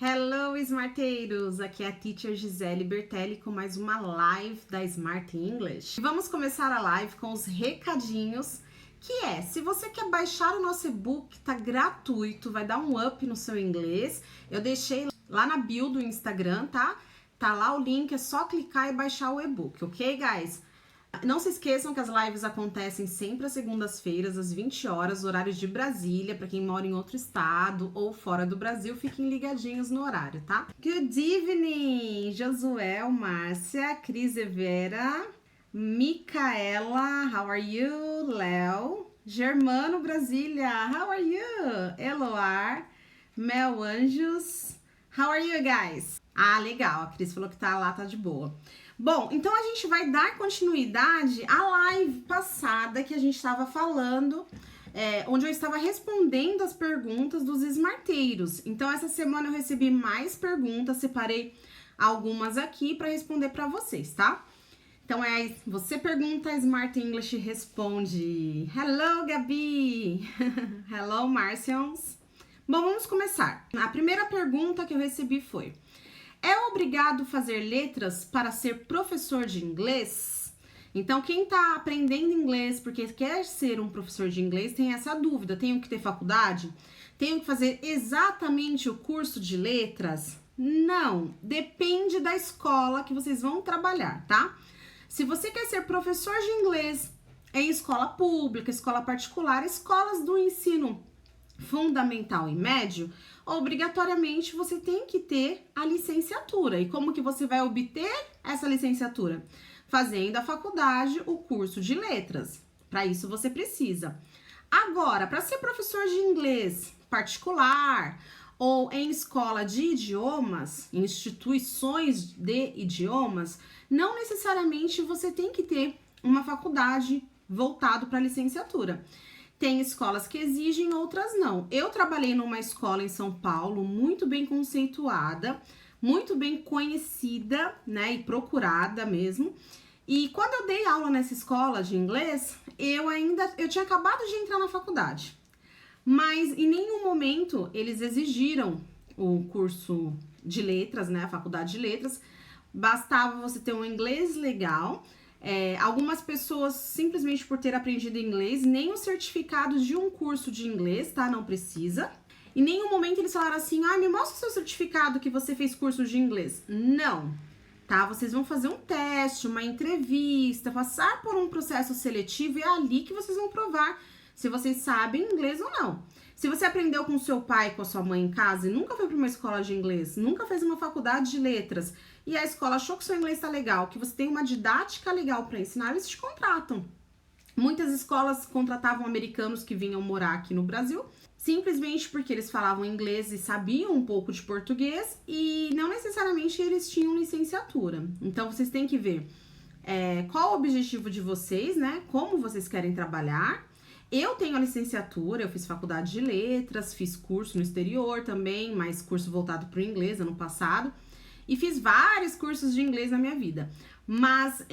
Hello, Smarteiros! Aqui é a Teacher Gisele Bertelli com mais uma live da Smart English. Vamos começar a live com os recadinhos, que é, se você quer baixar o nosso e-book, tá gratuito, vai dar um up no seu inglês. Eu deixei lá na bio do Instagram, tá? Tá lá o link, é só clicar e baixar o e-book, ok, guys? Não se esqueçam que as lives acontecem sempre às segundas-feiras, às 20 horas, horário de Brasília. Para quem mora em outro estado ou fora do Brasil, fiquem ligadinhos no horário, tá? Good evening, Josuel, Márcia, Cris Evera, Micaela, how are you? Léo, Germano, Brasília, how are you? Eloar, Mel Anjos, how are you guys? Ah, legal, a Cris falou que tá lá, tá de boa. Bom, então a gente vai dar continuidade à live passada que a gente estava falando, onde eu estava respondendo as perguntas dos smarteiros. Então, essa semana eu recebi mais perguntas, separei algumas aqui para responder para vocês, tá? Então, você pergunta, a Smart English responde. Hello, Gabi! Hello, Marcians! Bom, vamos começar. A primeira pergunta que eu recebi foi: é obrigado fazer letras para ser professor de inglês? Então, quem está aprendendo inglês porque quer ser um professor de inglês tem essa dúvida. Tenho que ter faculdade? Tenho que fazer exatamente o curso de letras? Não, depende da escola que vocês vão trabalhar, tá? Se você quer ser professor de inglês em escola pública, escola particular, escolas do ensino fundamental e médio, obrigatoriamente você tem que ter a licenciatura. E como que você vai obter essa licenciatura? Fazendo a faculdade, o curso de letras. Para isso você precisa. Agora, para ser professor de inglês particular ou em escola de idiomas, instituições de idiomas, não necessariamente você tem que ter uma faculdade voltado para licenciatura. Tem escolas que exigem, outras não. Eu trabalhei numa escola em São Paulo, muito bem conceituada, muito bem conhecida, né, e procurada mesmo. E quando eu dei aula nessa escola de inglês, eu tinha acabado de entrar na faculdade. Mas em nenhum momento eles exigiram o curso de letras, né, a faculdade de letras. Bastava você ter um inglês legal. Algumas pessoas, simplesmente por ter aprendido inglês, nem o certificado de um curso de inglês, tá? Não precisa. Em nenhum momento eles falaram assim, me mostra o seu certificado que você fez curso de inglês. Não, tá? Vocês vão fazer um teste, uma entrevista, passar por um processo seletivo e é ali que vocês vão provar se vocês sabem inglês ou não. Se você aprendeu com seu pai, com a sua mãe em casa e nunca foi para uma escola de inglês, nunca fez uma faculdade de letras e a escola achou que seu inglês tá legal, que você tem uma didática legal para ensinar, eles te contratam. Muitas escolas contratavam americanos que vinham morar aqui no Brasil, simplesmente porque eles falavam inglês e sabiam um pouco de português e não necessariamente eles tinham licenciatura. Então, vocês têm que ver qual o objetivo de vocês, né? Como vocês querem trabalhar. Eu tenho a licenciatura, eu fiz faculdade de letras, fiz curso no exterior também, mas curso voltado para o inglês ano passado. E fiz vários cursos de inglês na minha vida. Mas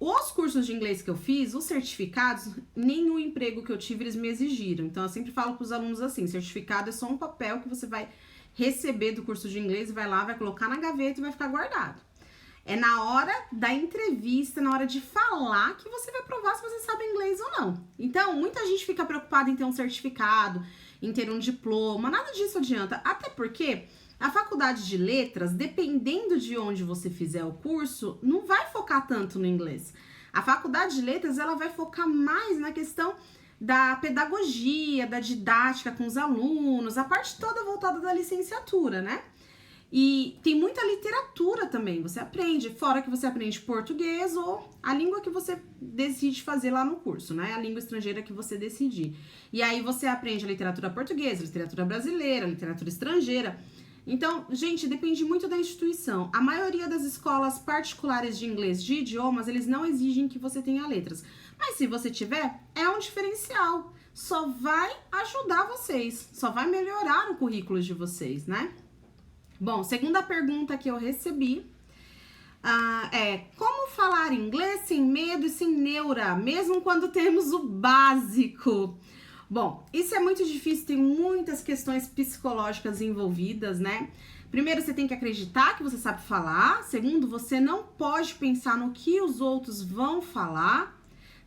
os cursos de inglês que eu fiz, os certificados, nenhum emprego que eu tive eles me exigiram. Então eu sempre falo para os alunos assim, certificado é só um papel que você vai receber do curso de inglês, vai lá, vai colocar na gaveta e vai ficar guardado. É na hora da entrevista, na hora de falar, que você vai provar se você sabe inglês ou não. Então, muita gente fica preocupada em ter um certificado, em ter um diploma, nada disso adianta. Até porque a faculdade de letras, dependendo de onde você fizer o curso, não vai focar tanto no inglês. A faculdade de letras, ela vai focar mais na questão da pedagogia, da didática com os alunos, a parte toda voltada da licenciatura, né? E tem muita literatura também, você aprende, fora que você aprende português ou a língua que você decide fazer lá no curso, né? A língua estrangeira que você decidir. E aí você aprende a literatura portuguesa, literatura brasileira, literatura estrangeira. Então, gente, depende muito da instituição. A maioria das escolas particulares de inglês de idiomas, eles não exigem que você tenha letras. Mas se você tiver, é um diferencial. Só vai ajudar vocês, só vai melhorar o currículo de vocês, né? Bom, segunda pergunta que eu recebi como falar inglês sem medo e sem neura, mesmo quando temos o básico? Bom, isso é muito difícil, tem muitas questões psicológicas envolvidas, né? Primeiro, você tem que acreditar que você sabe falar. Segundo, você não pode pensar no que os outros vão falar,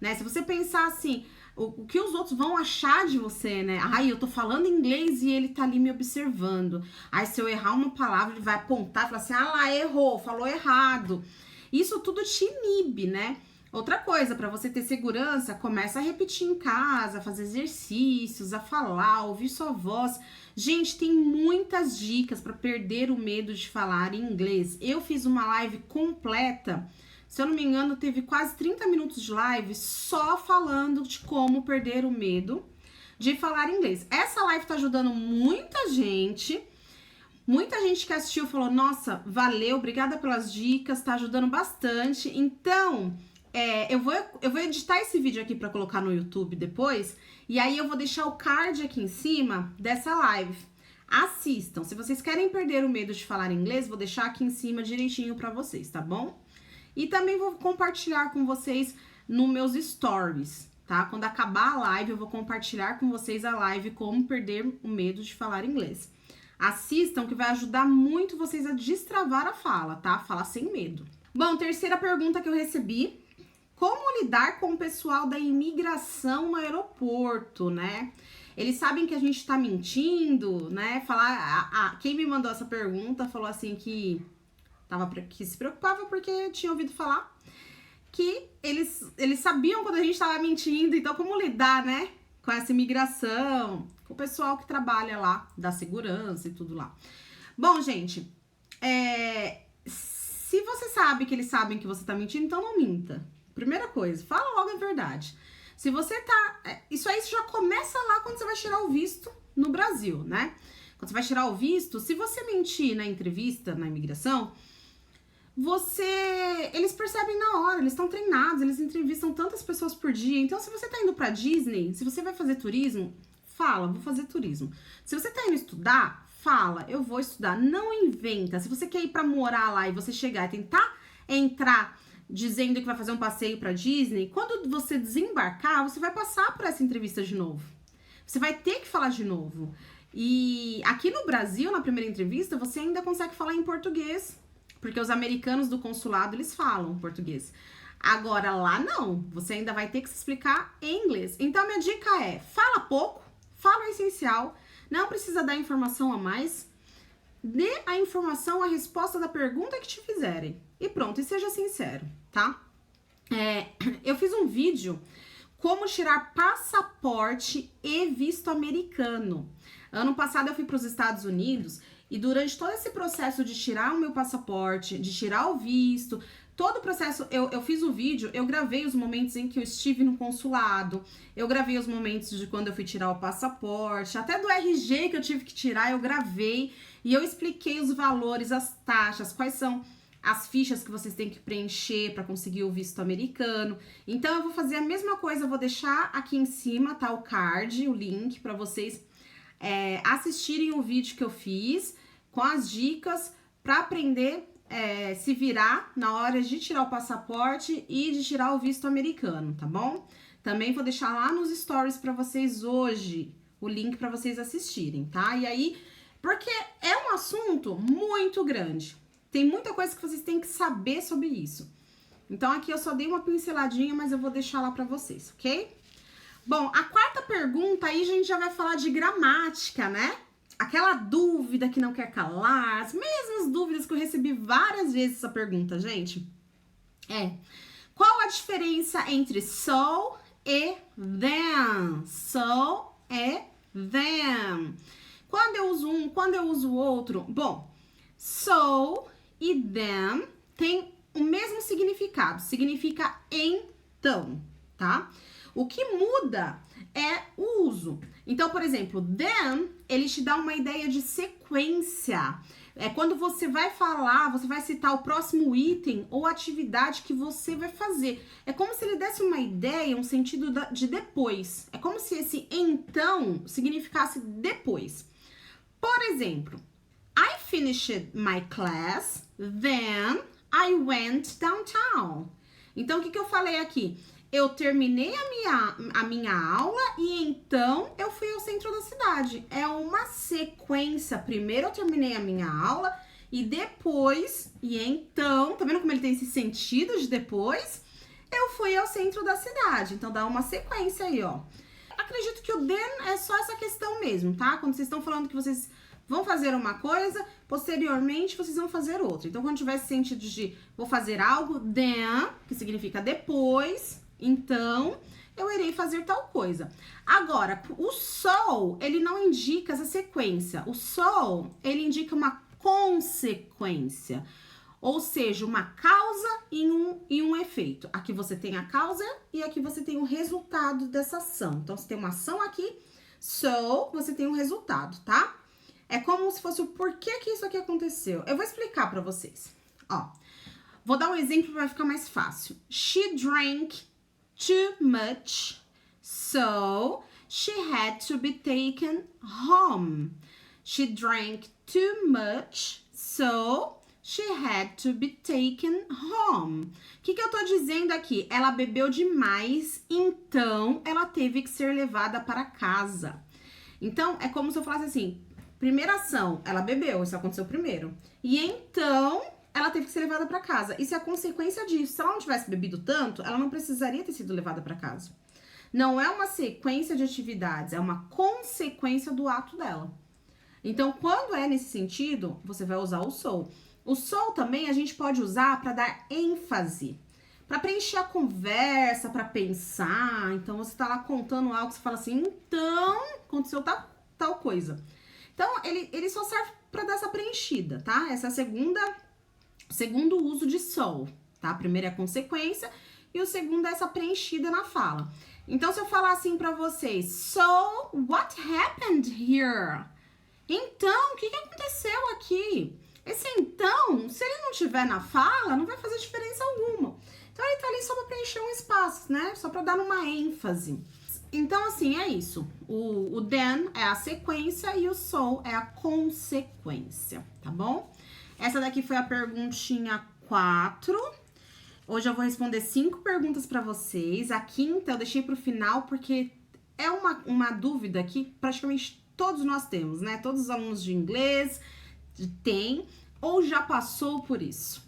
né? Se você pensar assim, o que os outros vão achar de você, né? Ai, eu tô falando inglês e ele tá ali me observando. Aí, se eu errar uma palavra, ele vai apontar e falar assim, ah lá, errou, falou errado. Isso tudo te inibe, né? Outra coisa, para você ter segurança, começa a repetir em casa, fazer exercícios, a falar, ouvir sua voz. Gente, tem muitas dicas para perder o medo de falar em inglês. Eu fiz uma live completa, se eu não me engano, teve quase 30 minutos de live só falando de como perder o medo de falar inglês. Essa live tá ajudando muita gente. Muita gente que assistiu falou, nossa, valeu, obrigada pelas dicas, tá ajudando bastante. Então, eu vou editar esse vídeo aqui para colocar no YouTube depois, e aí eu vou deixar o card aqui em cima dessa live. Assistam. Se vocês querem perder o medo de falar inglês, vou deixar aqui em cima direitinho para vocês, tá bom? E também vou compartilhar com vocês nos meus stories, tá? Quando acabar a live, eu vou compartilhar com vocês a live como perder o medo de falar inglês. Assistam, que vai ajudar muito vocês a destravar a fala, tá? Falar sem medo. Bom, terceira pergunta que eu recebi. Como lidar com o pessoal da imigração no aeroporto, né? Eles sabem que a gente tá mentindo, né? Quem me mandou essa pergunta falou assim que se preocupava porque tinha ouvido falar que eles sabiam quando a gente tava mentindo. Então, como lidar, né? Com essa imigração, com o pessoal que trabalha lá, da segurança e tudo lá. Bom, gente, se você sabe que eles sabem que você tá mentindo, então não minta. Primeira coisa, fala logo a verdade. Se você tá... Isso aí já começa lá quando você vai tirar o visto no Brasil, né? Quando você vai tirar o visto, se você mentir na entrevista, na imigração, eles percebem na hora, eles estão treinados, eles entrevistam tantas pessoas por dia. Então, se você tá indo pra Disney, se você vai fazer turismo, fala, vou fazer turismo. Se você tá indo estudar, fala, eu vou estudar. Não inventa. Se você quer ir pra morar lá e você chegar e tentar entrar dizendo que vai fazer um passeio pra Disney, quando você desembarcar, você vai passar por essa entrevista de novo. Você vai ter que falar de novo. E aqui no Brasil, na primeira entrevista, você ainda consegue falar em português, porque os americanos do consulado, eles falam português. Agora, lá não. Você ainda vai ter que se explicar em inglês. Então, minha dica é, fala pouco, fala o essencial, não precisa dar informação a mais, dê a informação, a resposta da pergunta que te fizerem. E pronto, e seja sincero, tá? Eu fiz um vídeo como tirar passaporte e visto americano. Ano passado eu fui para os Estados Unidos e durante todo esse processo de tirar o meu passaporte, de tirar o visto, todo o processo, eu fiz o vídeo, eu gravei os momentos em que eu estive no consulado, eu gravei os momentos de quando eu fui tirar o passaporte, até do RG que eu tive que tirar, eu gravei e eu expliquei os valores, as taxas, quais são as fichas que vocês têm que preencher para conseguir o visto americano. Então, eu vou fazer a mesma coisa, eu vou deixar aqui em cima, tá, o card, o link para vocês assistirem o vídeo que eu fiz com as dicas para aprender se virar na hora de tirar o passaporte e de tirar o visto americano, tá bom? Também vou deixar lá nos stories para vocês hoje o link para vocês assistirem, tá? E aí, porque é um assunto muito grande. Tem muita coisa que vocês têm que saber sobre isso. Então, aqui eu só dei uma pinceladinha, mas eu vou deixar lá pra vocês, ok? Bom, a quarta pergunta aí a gente já vai falar de gramática, né? Aquela dúvida que não quer calar, as mesmas dúvidas que eu recebi várias vezes essa pergunta, gente. Qual a diferença entre so e them? So e them. Quando eu uso um, quando eu uso o outro? Bom, so e them tem o mesmo significado, significa então, tá? O que muda é o uso. Então, por exemplo, them, ele te dá uma ideia de sequência. É quando você vai falar, você vai citar o próximo item ou atividade que você vai fazer. É como se ele desse uma ideia, um sentido de depois. É como se esse então significasse depois. Por exemplo, I finished my class, then I went downtown. Então, o que eu falei aqui? eu terminei a minha aula e então eu fui ao centro da cidade. É uma sequência. Primeiro eu terminei a minha aula e depois, e então, tá vendo como ele tem esse sentido de depois? Eu fui ao centro da cidade. Então dá uma sequência aí, ó. Acredito que o then é só essa questão mesmo, tá? Quando vocês estão falando que vocês vão fazer uma coisa, posteriormente vocês vão fazer outra. Então, quando tiver esse sentido de vou fazer algo, then, que significa depois, então, eu irei fazer tal coisa. Agora, o so, ele não indica essa sequência. O so, ele indica uma consequência. Ou seja, uma causa e um efeito. Aqui você tem a causa e aqui você tem o resultado dessa ação. Então, você tem uma ação aqui, so, você tem um resultado, tá? É como se fosse o porquê que isso aqui aconteceu. Eu vou explicar pra vocês. Ó, vou dar um exemplo para ficar mais fácil. She drank too much, so she had to be taken home. She drank too much, so she had to be taken home. O que eu tô dizendo aqui? Ela bebeu demais, então ela teve que ser levada para casa. Então, é como se eu falasse assim, primeira ação, ela bebeu, isso aconteceu primeiro. E então, ela teve que ser levada para casa. Isso é a consequência disso. Se ela não tivesse bebido tanto, ela não precisaria ter sido levada para casa. Não é uma sequência de atividades, é uma consequência do ato dela. Então, quando é nesse sentido, você vai usar o so. O so também a gente pode usar para dar ênfase, para preencher a conversa, para pensar. Então, você tá lá contando algo, você fala assim, então, aconteceu tal coisa. Então, ele só serve para dar essa preenchida, tá? Essa é a segundo uso de so, tá? A primeira é a consequência e o segundo é essa preenchida na fala. Então, se eu falar assim para vocês, so, what happened here? Então, o que aconteceu aqui? Esse então, se ele não tiver na fala, não vai fazer diferença alguma. Então, ele tá ali só para preencher um espaço, né? Só para dar uma ênfase. Então, assim, é isso. O then é a sequência e o so é a consequência, tá bom? Essa daqui foi a perguntinha 4. Hoje eu vou responder 5 perguntas para vocês. A quinta eu deixei pro final porque é uma dúvida que praticamente todos nós temos, né? Todos os alunos de inglês têm ou já passou por isso.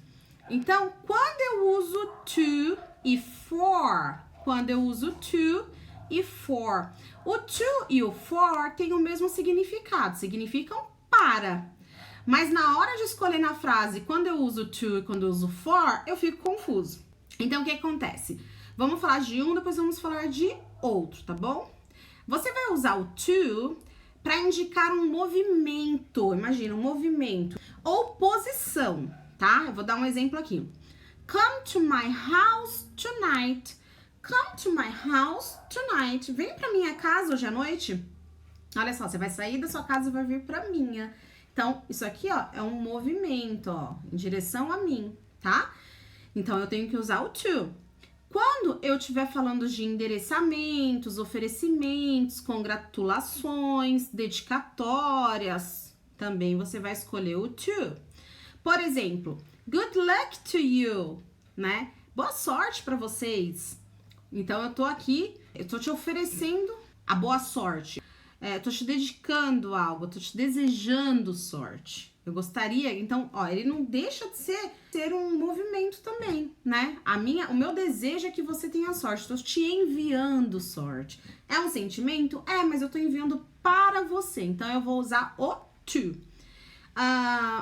Então, quando eu uso to e for, quando eu uso to e for, o to e o for têm o mesmo significado, significam para. Mas na hora de escolher na frase, quando eu uso to e quando eu uso for, eu fico confuso. Então, o que acontece? Vamos falar de um, depois vamos falar de outro, tá bom? Você vai usar o to para indicar um movimento, imagina, um movimento, ou posição, tá? Eu vou dar um exemplo aqui. Come to my house tonight. Come to my house tonight. Vem pra minha casa hoje à noite. Olha só, você vai sair da sua casa e vai vir pra minha. Então, isso aqui, ó, é um movimento, ó, em direção a mim, tá? Então, eu tenho que usar o to. Quando eu estiver falando de endereçamentos, oferecimentos, congratulações, dedicatórias, também você vai escolher o to. Por exemplo, good luck to you, né? Boa sorte para vocês. Então, eu tô aqui, eu tô te oferecendo a boa sorte. Tô te dedicando algo, tô te desejando sorte. Eu gostaria, então, ó, ele não deixa de ser um movimento também, né? O meu desejo é que você tenha sorte, tô te enviando sorte. É um sentimento? É, mas eu tô enviando para você, então eu vou usar o to.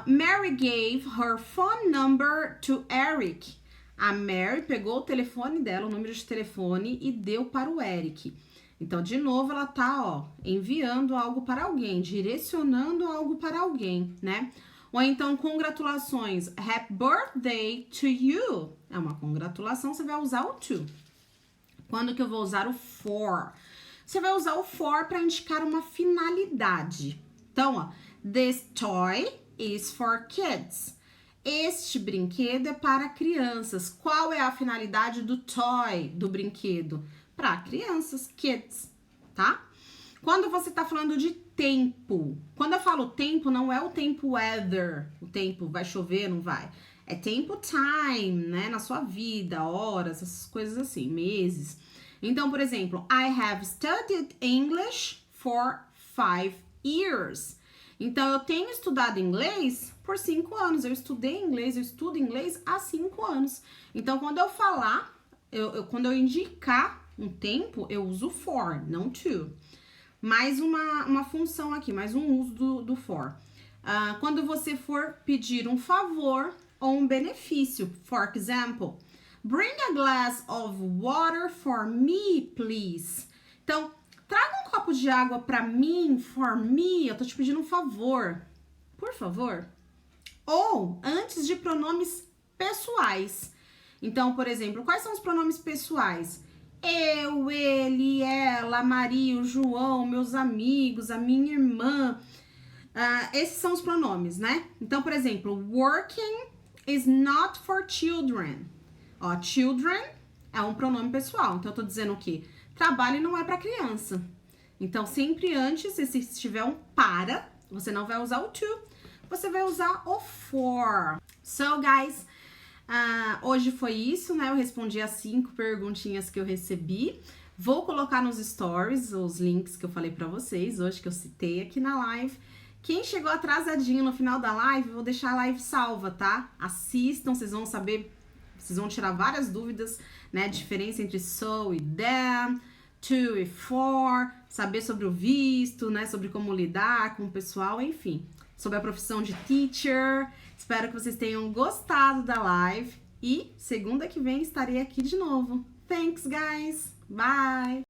Mary gave her phone number to Eric. A Mary pegou o telefone dela, o número de telefone, e deu para o Eric. Então, de novo, ela tá, ó, enviando algo para alguém, direcionando algo para alguém, né? Ou então, congratulações. Happy birthday to you. É uma congratulação, você vai usar o to. Quando que eu vou usar o for? Você vai usar o for para indicar uma finalidade. Então, ó, this toy is for kids. Este brinquedo é para crianças. Qual é a finalidade do toy, do brinquedo? Para crianças, kids, tá? Quando você tá falando de tempo, quando eu falo tempo, não é o tempo weather, o tempo vai chover, não vai. é tempo, time, né? Na sua vida, horas, essas coisas assim, meses. Então, por exemplo, I have studied English for 5 years. Então, eu tenho estudado inglês por 5 anos. Eu estudei inglês, eu estudo inglês há 5 anos. Então, quando eu falar, quando eu indicar um tempo, eu uso for, não to. Mais uma função aqui, mais um uso do for. Quando você for pedir um favor ou um benefício, for example, bring a glass of water for me, please. Então, traga um copo de água para mim, for me. Eu tô te pedindo um favor, por favor. Ou antes de pronomes pessoais. Então, por exemplo, quais são os pronomes pessoais? Eu, ele, ela, a Maria, o João, meus amigos, a minha irmã. Esses são os pronomes, né? Então, por exemplo, working is not for children. Ó, children é um pronome pessoal. Então, eu tô dizendo o quê? Trabalho não é para criança. Então, sempre antes, se tiver um para, você não vai usar o to, você vai usar o for. So, guys, hoje foi isso, né? Eu respondi as 5 perguntinhas que eu recebi. Vou colocar nos stories os links que eu falei pra vocês hoje, que eu citei aqui na live. Quem chegou atrasadinho no final da live, vou deixar a live salva, tá? Assistam, vocês vão saber, vocês vão tirar várias dúvidas, né? Diferença entre so e them, to e for, saber sobre o visto, né? Sobre como lidar com o pessoal, enfim. Sobre a profissão de teacher. Espero que vocês tenham gostado da live. E segunda que vem estarei aqui de novo. Thanks, guys! Bye!